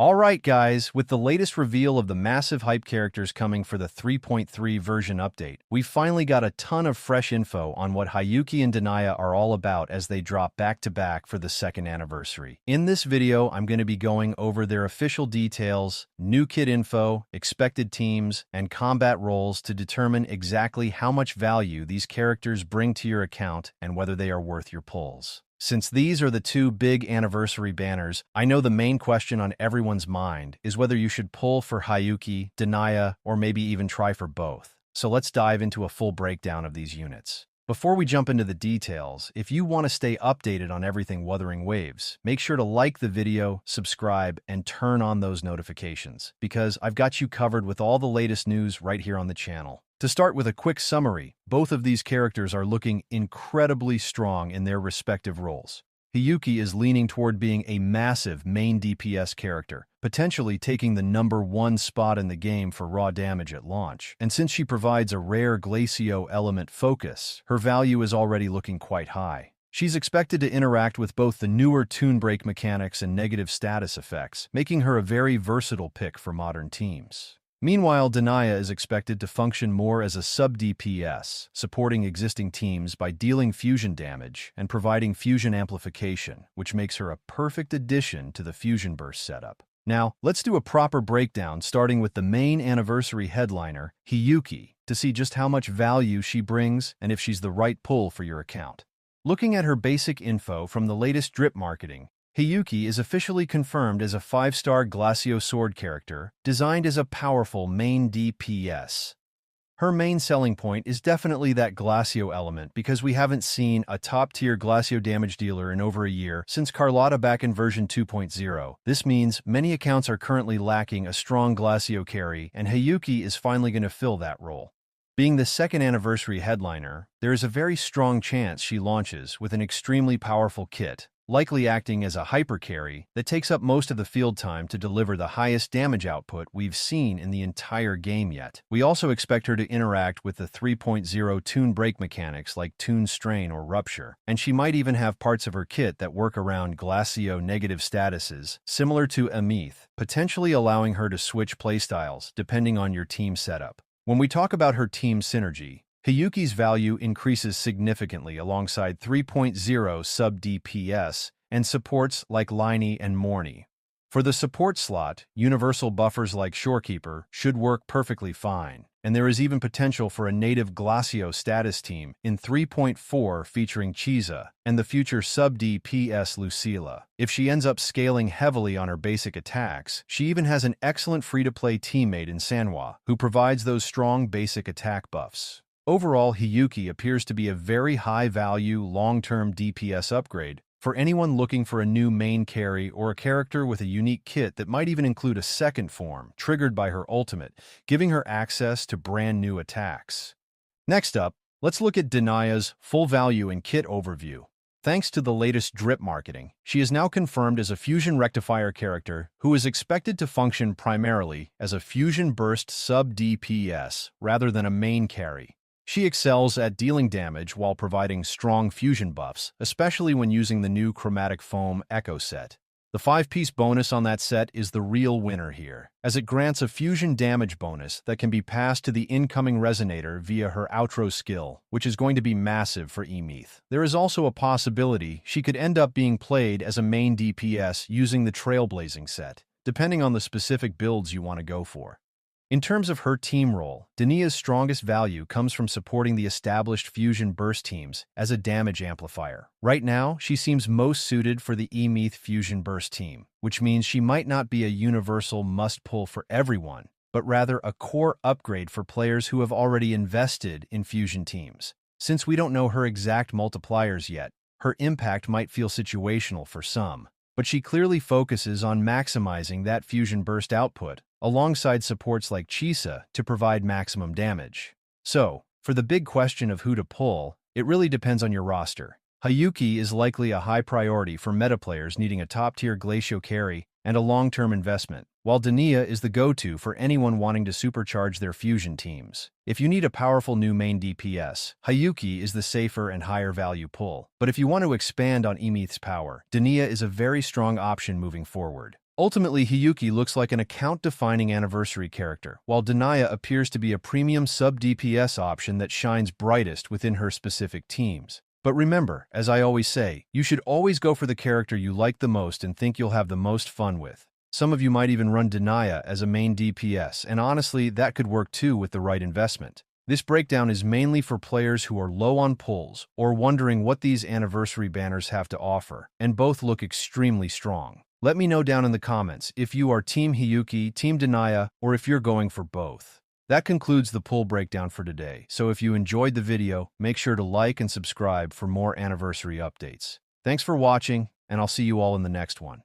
Alright guys, with the latest reveal of the massive hype characters coming for the 3.3 version update, we've finally got a ton of fresh info on what Hiyuki and Denia are all about as they drop back-to-back for the second anniversary. In this video, I'm going to be going over their official details, new kit info, expected teams, and combat roles to determine exactly how much value these characters bring to your account and whether they are worth your pulls. Since these are the two big anniversary banners, I know the main question on everyone's mind is whether you should pull for Hiyuki, Denia, or maybe even try for both. So let's dive into a full breakdown of these units. Before we jump into the details, if you want to stay updated on everything Wuthering Waves, make sure to like the video, subscribe, and turn on those notifications, because I've got you covered with all the latest news right here on the channel. To start with a quick summary, both of these characters are looking incredibly strong in their respective roles. Hiyuki is leaning toward being a massive main DPS character, potentially taking the #1 spot in the game for raw damage at launch. And since she provides a rare Glacio element focus, her value is already looking quite high. She's expected to interact with both the newer toon break mechanics and negative status effects, making her a very versatile pick for modern teams. Meanwhile, Denia is expected to function more as a sub-DPS, supporting existing teams by dealing fusion damage and providing fusion amplification, which makes her a perfect addition to the fusion burst setup. Now, let's do a proper breakdown starting with the main anniversary headliner, Hiyuki, to see just how much value she brings and if she's the right pull for your account. Looking at her basic info from the latest drip marketing, Hiyuki is officially confirmed as a 5-star Glacio sword character, designed as a powerful main DPS. Her main selling point is definitely that Glacio element because we haven't seen a top-tier Glacio damage dealer in over a year since Carlotta back in version 2.0. This means many accounts are currently lacking a strong Glacio carry, and Hiyuki is finally going to fill that role. Being the second anniversary headliner, there is a very strong chance she launches with an extremely powerful kit, likely acting as a hyper carry that takes up most of the field time to deliver the highest damage output we've seen in the entire game yet. We also expect her to interact with the 3.0 toon break mechanics like toon strain or rupture, and she might even have parts of her kit that work around Glacio negative statuses, similar to Amith, potentially allowing her to switch playstyles depending on your team setup. When we talk about her team synergy, Hiyuki's value increases significantly alongside 3.0 sub-DPS and supports like Liney and Morny. For the support slot, universal buffers like Shorekeeper should work perfectly fine, and there is even potential for a native Glacio status team in 3.4 featuring Chiza and the future sub-DPS Lucila. If she ends up scaling heavily on her basic attacks, she even has an excellent free-to-play teammate in Sanhua who provides those strong basic attack buffs. Overall, Hiyuki appears to be a very high-value, long-term DPS upgrade for anyone looking for a new main carry or a character with a unique kit that might even include a second form, triggered by her ultimate, giving her access to brand-new attacks. Next up, let's look at Denia's full value and kit overview. Thanks to the latest drip marketing, she is now confirmed as a Fusion Rectifier character who is expected to function primarily as a Fusion Burst sub-DPS rather than a main carry. She excels at dealing damage while providing strong fusion buffs, especially when using the new Chromatic Foam Echo set. The 5-piece bonus on that set is the real winner here, as it grants a fusion damage bonus that can be passed to the incoming resonator via her outro skill, which is going to be massive for Amith. There is also a possibility she could end up being played as a main DPS using the Trailblazing set, depending on the specific builds you want to go for. In terms of her team role, Denia's strongest value comes from supporting the established Fusion Burst teams as a damage amplifier. Right now, she seems most suited for the Amith Fusion Burst team, which means she might not be a universal must-pull for everyone, but rather a core upgrade for players who have already invested in Fusion teams. Since we don't know her exact multipliers yet, her impact might feel situational for some, but she clearly focuses on maximizing that Fusion Burst output, alongside supports like Chiza to provide maximum damage. So, for the big question of who to pull, it really depends on your roster. Hiyuki is likely a high priority for meta players needing a top-tier Glacio carry and a long-term investment, while Denia is the go-to for anyone wanting to supercharge their fusion teams. If you need a powerful new main DPS, Hiyuki is the safer and higher-value pull. But if you want to expand on Amith's power, Denia is a very strong option moving forward. Ultimately, Hiyuki looks like an account-defining anniversary character, while Denia appears to be a premium sub-DPS option that shines brightest within her specific teams. But remember, as I always say, you should always go for the character you like the most and think you'll have the most fun with. Some of you might even run Denia as a main DPS, and honestly, that could work too with the right investment. This breakdown is mainly for players who are low on pulls or wondering what these anniversary banners have to offer, and both look extremely strong. Let me know down in the comments if you are Team Hiyuki, Team Denia, or if you're going for both. That concludes the pull breakdown for today, so if you enjoyed the video, make sure to like and subscribe for more anniversary updates. Thanks for watching, and I'll see you all in the next one.